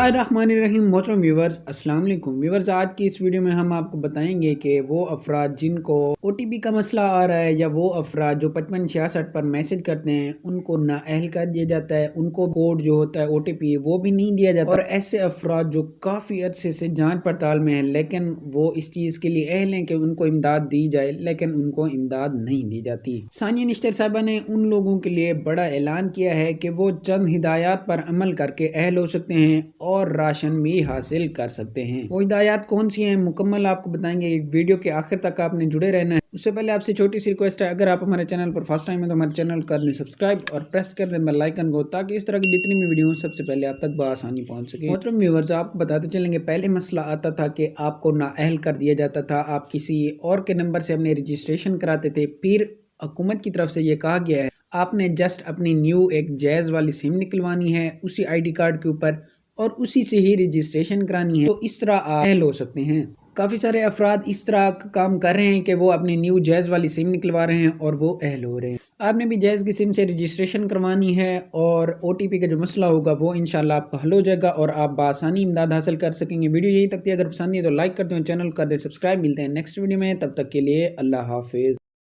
बिस्मिल्लाहिर्रहमानिर्रहीम। मोहतरम व्यूवर्स, अस्सलाम वालेकुम व्यूवर्स। आज की इस वीडियो में हम आपको बताएंगे कि वो अफराद जिनको OTP का मसला आ रहा है या वो अफराद जो 5566 पर मैसेज करते हैं उनको नाअहल कर दिया जाता है, उनको कोड जो होता है OTP वो भी नहीं दिया जाता, और ऐसे अफराद जो काफ़ी अरसे से जांच पड़ताल में हैं लेकिन वो इस चीज़ के लिए अहल हैं कि उनको इमदाद दी जाए लेकिन उनको इमदाद नहीं दी जाती। सानिया निश्तर साहबा ने उन लोगों के लिए बड़ा ऐलान किया है कि वो चंद हिदायत पर अमल करके अहल हो सकते हैं और राशन भी हासिल कर सकते हैं। वो हिदायत कौन सी हैं मुकम्मल आपको बताएंगे। वीडियो के आखिर तक आपने जुड़े रहना है। उससे पहले आपसे छोटी सी रिक्वेस्ट है, अगर आप हमारे चैनल पर फर्स्ट टाइम है तो हमारे चैनल कर दें सब्सक्राइब और प्रेस कर दें बेल आइकन को, ताकि इस तरह की जितनी भी वीडियो सबसे पहले आप तक बआसानी पहुंच सके। मोहतरम व्यूअर्स, आपको बताते चलेंगे, पहले मसला आता था कि आपको नाअहल कर दिया जाता था, आप किसी और के नंबर से अपने रजिस्ट्रेशन कराते थे, फिर हुकूमत की तरफ से ये कहा गया है आपने जस्ट अपनी न्यू एक जैज़ वाली सिम निकलवानी है उसी ID कार्ड के ऊपर और उसी से ही रजिस्ट्रेशन करानी है, तो इस तरह आप अहल हो सकते हैं। काफ़ी सारे अफराद इस तरह का काम कर रहे हैं कि वो अपनी न्यू जैज़ वाली सिम निकलवा रहे हैं और वो अहल हो रहे हैं। आपने भी जैज़ की सिम से रजिस्ट्रेशन करवानी है और OTP का जो मसला होगा वो इंशाल्लाह आपका हल हो जाएगा और आप बआसानी इमदाद हासिल कर सकेंगे। वीडियो यही तक थी, अगर पसंद है तो लाइक कर दें, चैनल कर दें सब्सक्राइब। मिलते हैं नेक्स्ट वीडियो में, तब तक के लिए अल्लाह हाफिज़।